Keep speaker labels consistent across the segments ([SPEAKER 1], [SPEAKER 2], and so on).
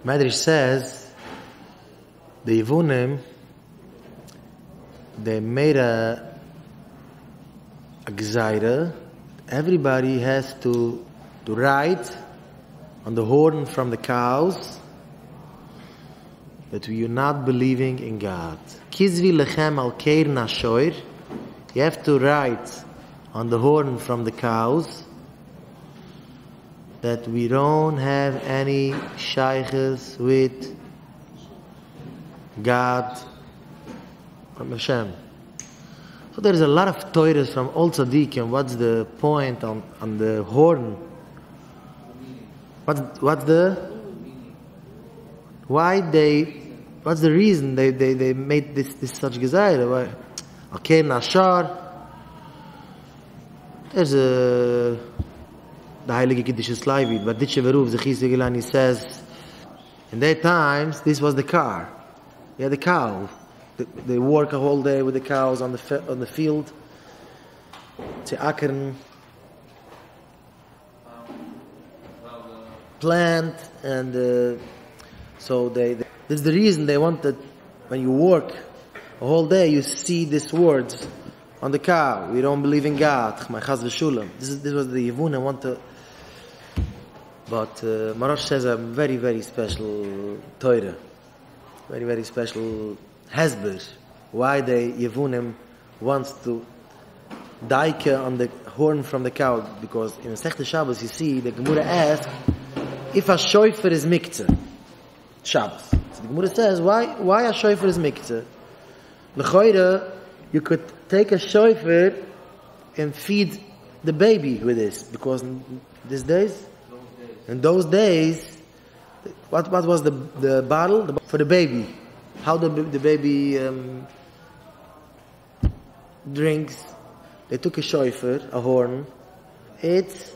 [SPEAKER 1] Medrash says the Yevunim, they made a gzeira. Everybody has to ride on the horn from the cows that we are not believing in God. Kizvi lechem al keir nashoir. You have to ride on the horn from the cows that we don't have any shaykhs with God from Hashem. So there is a lot of Torahs from Old Tzaddikim. What's the point on the horn? What's the reason they made this such gezaira? Why? Okay, Nashar. There's the Heilige Kiddushe Slavit, but Ditche Veruv Zechis Vigilani says, in their times this was the car. You had the cow. They work a whole day with the cows on the field. To ackern, plant, and so this is the reason they wanted. When you work a whole day, you see these words on the cow. We don't believe in God. My chas v'shulam. This was the Yevunim want to. But Marash says a very, very special Torah, very, very special hesber. Why the Yevunim wants to daike on the horn from the cow? Because in Masechta Shabbos you see the Gemara asks if a shofar is miktzeh. Shabbos. So the Gemara says why a shofar is miktzeh? L'choira, you could take a shofar and feed the baby with this, because in those days, what was the bottle for the baby? How the baby drinks? They took a shofar, a horn. It's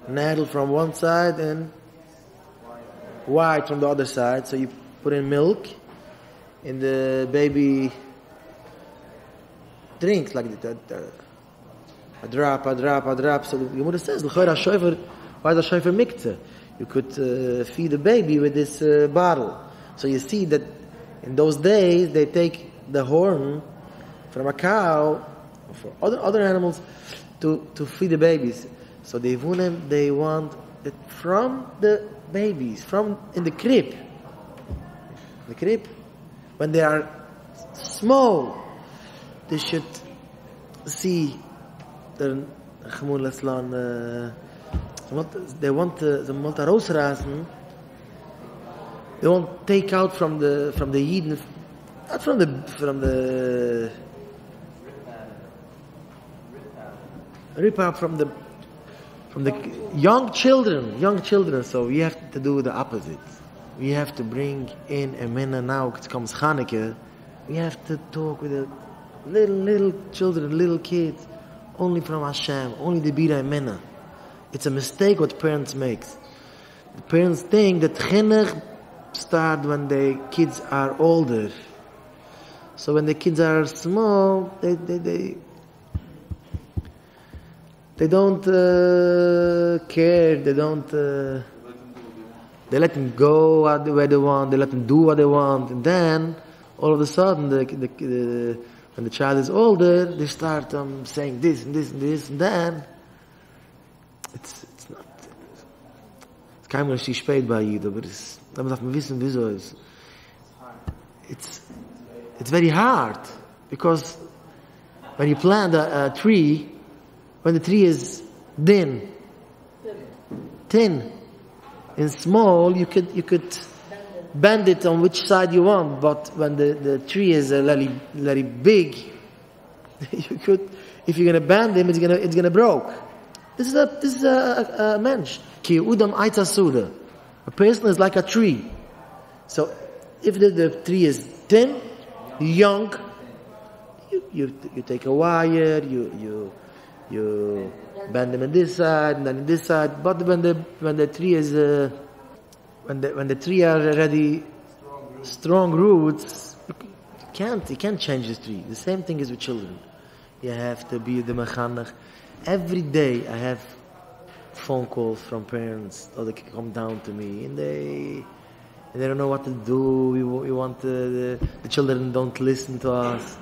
[SPEAKER 1] narrow from one side and wide from the other side. So you put in milk, and the baby drinks like that. A drop. So the Gemara says, why is the shofar miktzeh? You could feed the baby with this bottle. So you see that in those days they take the horn from a cow or for other animals to feed the babies. So the Yevunim, they want it from the babies, from in the crib. The crib, when they are small, they should see the they want the Aroisehעלפן. They won't take out from the Yidden, not from the rip out from the young children. So we have to do the opposite. We have to bring in a minna. Now it comes Chanukah. We have to talk with the little children, little kids, only from Hashem, only the Bira Minna. It's a mistake what parents make. The parents think that chinuch start when the kids are older. So when the kids are small, they don't care. They don't. They let them go where they want. They let them do what they want, and then all of a sudden, when the child is older, they start saying this and this and this, and then it's not. It's kein Mensch spät bei Jiden, aber da muss man wissen, wieso es. It's very hard, because when you plant a tree, when the tree is thin and small, you could bend it on which side you want, but when the tree is very big, you could, if you're gonna bend him, it's gonna broke. This is a mensch. Ki udam aitza suda. A person is like a tree. So if the tree is thin, young, you take a wire, you bend them on this side and then on this side. But when the tree is when the tree are already strong roots, you can't change this tree. The same thing is with children. You have to be the mechanech. Every day I have phone calls from parents, or they come down to me, and they don't know what to do. We want the children don't listen to us,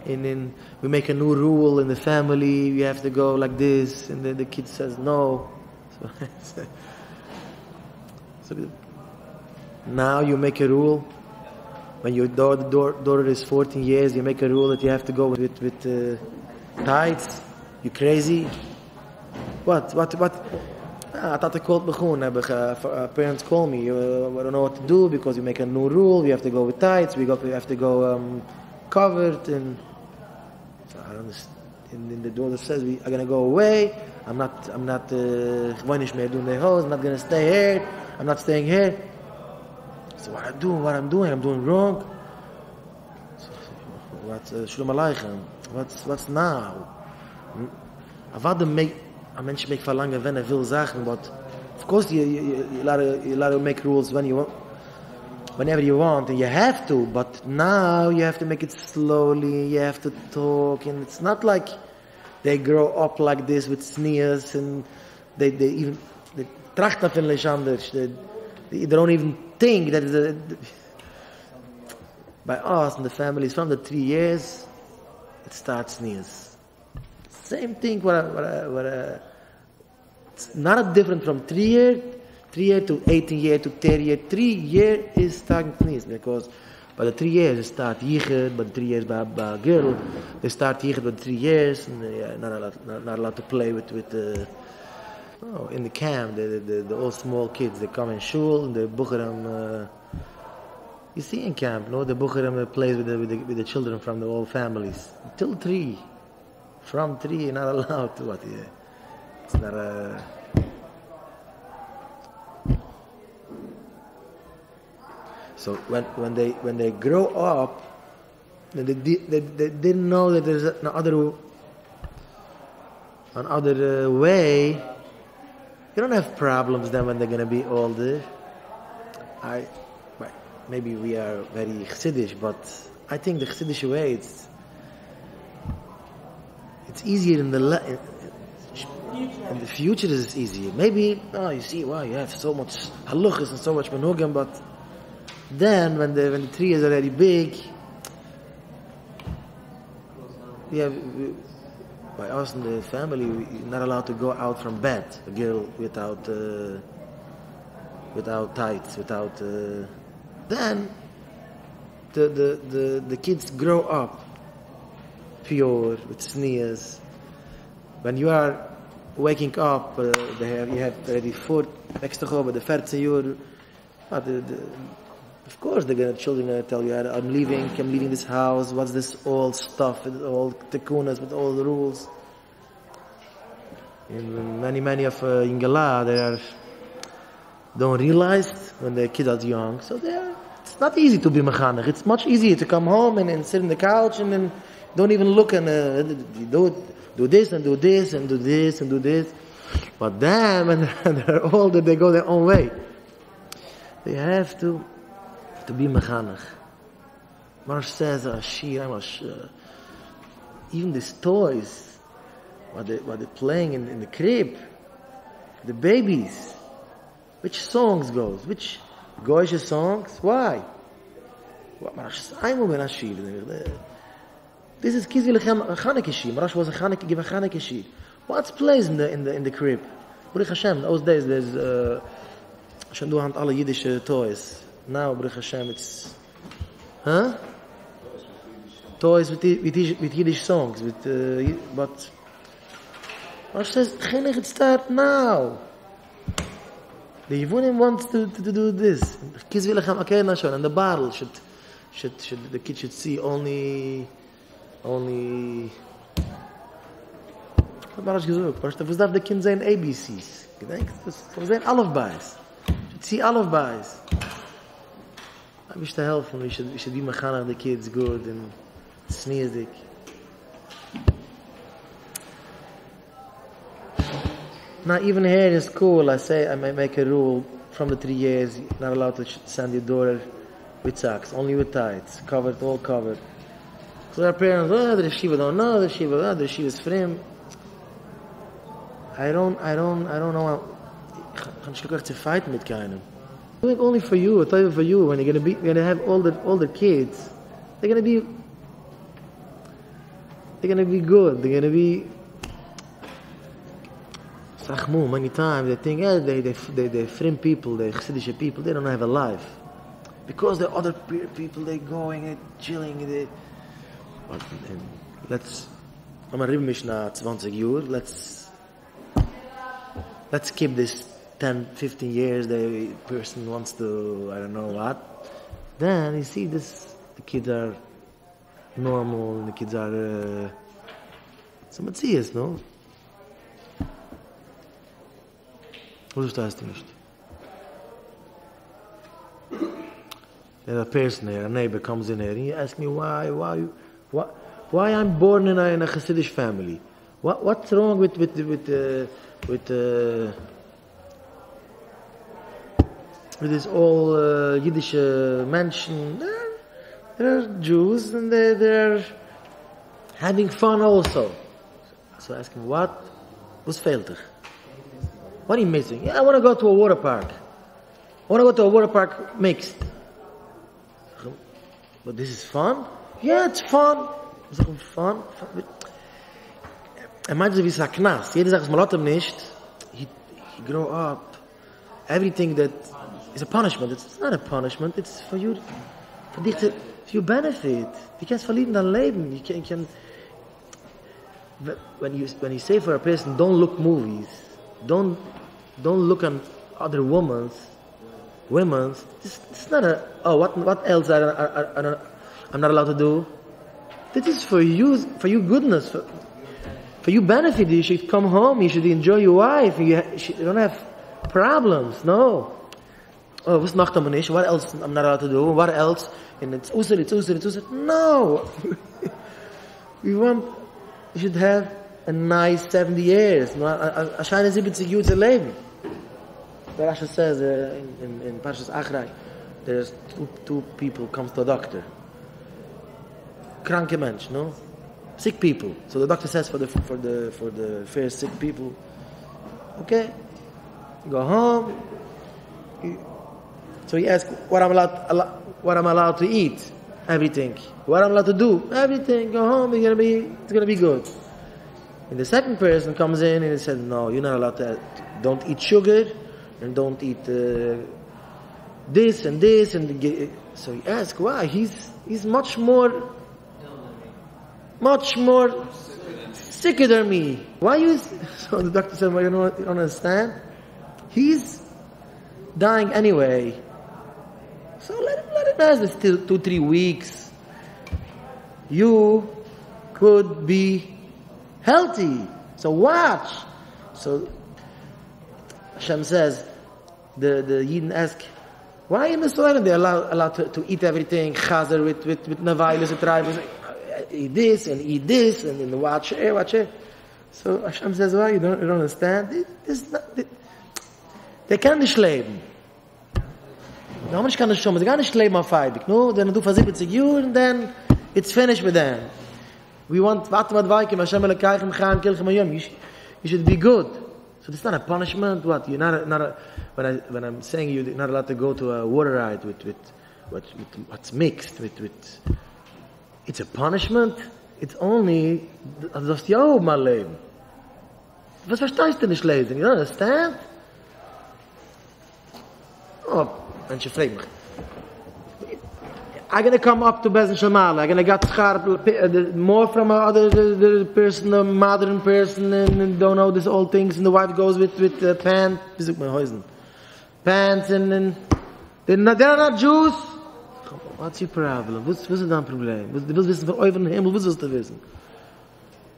[SPEAKER 1] and then we make a new rule in the family. We have to go like this, and then the kid says no. So now you make a rule. When your daughter is 14 years, you make a rule that you have to go with tights. You crazy? What? Tata called me. Parents call me. I don't know what to do because you make a new rule. We have to go with tights. We have to go covered. And so I understand. And the daughter says, "We are going to go away. I'm not. I'm not going to stay here. I'm not staying here." So what I'm doing wrong. Shalom Aleichem. What's now? A mensch make verlangen wenn will sagen, but of course you let to make rules whenever you want, and you have to, but now you have to make it slowly, you have to talk, and it's not like they grow up like this with sneers, and they even trachten van anders. They don't even think that by us and the families from the 3 years it starts sneers. Same thing. It's not different from 3 year to 18 year to 30 year. 3 year is starting sneers, because by the 3 years it start yichud, by the 3 years by a girl they start yichud by the 3 years, and they are not allowed to play with in the camp, the all small kids, they come in shul, and the bucherim, you see in camp, no, the bucherim plays with the children from the old families till 3. From 3, you're not allowed to what? Yeah, it's not a. So when they grow up, they didn't know that there's another way. You don't have problems then when they're going to be older. Maybe we are very chassidish, but I think the chassidish way it's easier in the future. Is easier. Maybe you see why you have so much haluchas and so much menugim, but then when the tree is already big, by us in the family, we're not allowed to go out from bed. A girl without tights, then the kids grow up pure with sneers. When you are waking up, you have already 4 next to go by the 14 year. Of course, the children are tell you, I'm leaving this house. What's this old stuff, with all tikkunas, with all the rules? And many of Ingala, they don't realize when the kids are young. So it's not easy to be mechanech. It's much easier to come home and sit on the couch and then don't even look and do this and do this and do this and do this. But then when they're older, they go their own way. They have to be mechanech. Marsh says, even these toys, what they're playing in the crib, the babies, which songs goes, which goyish songs, why? This is Kizvi Lechem Chanukah Shir. Marash was give a Chanukah Shir. What's plays in the crib? Baruch Hashem, those days there's Hashem do hand alle Yiddish toys. Now Baruch Hashem it's toys with Yiddish songs, but Marash says Chinuch it start now. The Yevunim wants to do this. Kizvi Lechem Akena Shon, and the barrel should the kid should see only Marash gesagt, was darf der Kind sein ABCs? Gedenkt, das sein Alphabets. Should see Alphabets. I wish to help him. We should be mechanech the kids good and sneerzik. Now even here in school, I might make a rule from the 3 years, you're not allowed to send your daughter with socks, only with tights, all covered. So our parents, the yeshiva don't know, the yeshiva is frame. I don't know. I'm just going to fight with keinem. Doing only for you, it's only for you. When you're going to have all the kids, they're going to be good. They're going to be. Sachmu, many times they think, they frame people, they Chassidish people, they don't have a life. Because the other people, they're going, they're chilling, I'm a Mishnah 20 years, let's keep this 10, 15 years, the person wants to, I don't know what. Then you see this, the kids are normal, the kids are, so Matthias, no? What heißt nicht? There's a person here, a neighbor comes in here, and he asks me why I'm born in a Chassidish family. What's wrong with this all Yiddish mansion? They're Jews and they're having fun also. So I ask him, what's fehlt dich? What are you missing? Yeah, I want to go to a water park. I want to go to a water park mixed. But this is fun? Yeah, it's fun. Fun? Imagine if it's a knas. Jeder sagt, es malatem nicht. He grow up. Everything that is a punishment. It's not a punishment. It's for you, for you benefit. You can't verlieben dein Leben. You can. When you say for a person, don't look movies. Don't look at other women's. It's not what else I'm not allowed to do. This is for you goodness, for you benefit. You should come home. You should enjoy your wife. You don't have problems. No. Oh, what's noch nicht? What else I'm not allowed to do? What else? And it's usser. No. You should have a nice 70 years. A shine 70 years of leben. The Rasha says in Parshas Achrei, there's two people comes to a doctor. Kranke mensch, no? Sick people. So the doctor says for the first sick people, okay, go home. So he asks, what I'm allowed to eat? Everything. What I'm allowed to do? Everything. Go home. It's gonna be good. And the second person comes in and he says, no, you're not allowed to. Don't eat sugar and don't eat this and this and. So he asks, why? He's much more sicker than me. Why you? So the doctor said, well, you don't understand. He's dying anyway. So let it last this 2-3 weeks. You could be healthy. So watch. So Hashem says, the Yidden ask, why in the soil they're allowed to eat everything, chazer with navailas and tribes, eat this and then watch it. So Hashem says, why you don't understand? They can't nicht leben. No, man kann nicht schon, man kann nicht leben auf Feibig. No, then do for 70 years and then it's finished with them. We want Hashem elokaychem chaim kilchem hayom. You should be good. So it's not a punishment. What? You're not when I'm saying you're not allowed to go to a water ride with what's mixed with it's a punishment. It's only das Jahr mal leben. Was verstehst du nicht lesen? You don't understand? Oh, Menschen fragen mich. I'm gonna come up to Bezen Shamal. I'm gonna get sharp more from the person, the modern person, and don't know these old things. And the wife goes with pants. Pants and they're not Jews. What's your problem? What's the problem?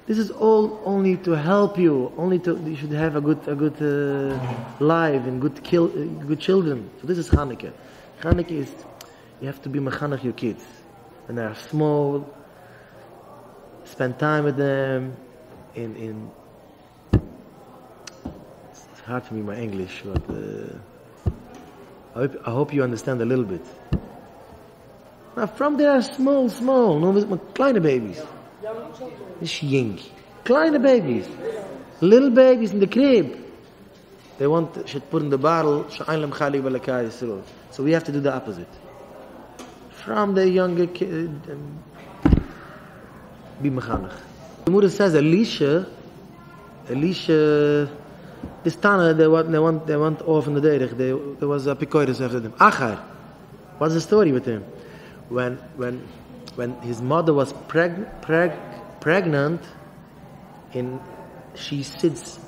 [SPEAKER 1] This is all only to help you. You should have a good life and good children. So this is Hanukkah. Hanukkah is. You have to be mechanech your kids. When they are small, spend time with them. It's hard for me, my English, but I hope you understand a little bit. Now, from they are small, no, kleine babies. Nicht jing. Kleine babies. Little babies in the crib. They want should put in the bottle. So we have to do the opposite. From the younger kid, be mechanech. The Mura says Elisha, this Tana, they went off in the day. There was a pikoides after them. Achar, what's the story with him? When his mother was pregnant, she sits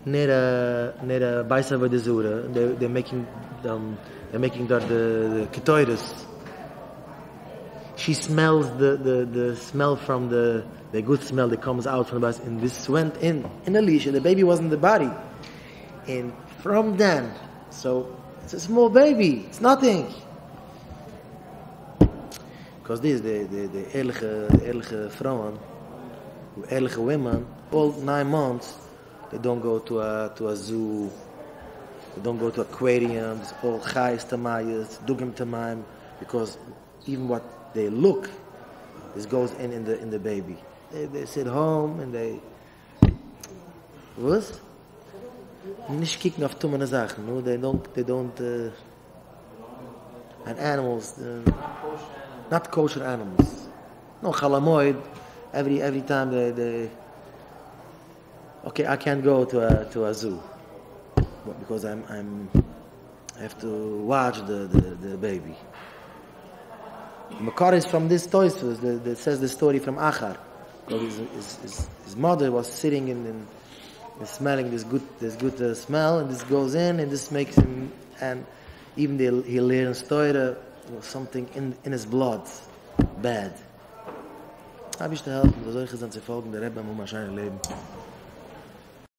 [SPEAKER 1] near a baisa v'dezura. They're making the ketoides. She smells the smell from the good smell that comes out from the baisa, and this went in Elisha. The baby was in the body, and from then, so it's a small baby. It's nothing. Because this the ehrliche Frauen, ehrliche women, all 9 months, they don't go to a zoo, they don't go to aquariums, all chayes tamayas, dugim tamayim, because even what they look, this goes in the baby. They sit home and they was nicht kicken auf tumene Sachen, no, they don't and animals. Not kosher animals. No chalamoid. Every time they okay, I can't go to a zoo because I have to watch the baby. The Makar is from this Toysus that says the story from Achar. Because his mother was sitting and smelling this good smell, and this goes in, and this makes him, and even he learns Torah. Something in his blood bad. Habe ich da helfen, da soll ich es dann zu folgen, der Rebbe muss wahrscheinlich leben.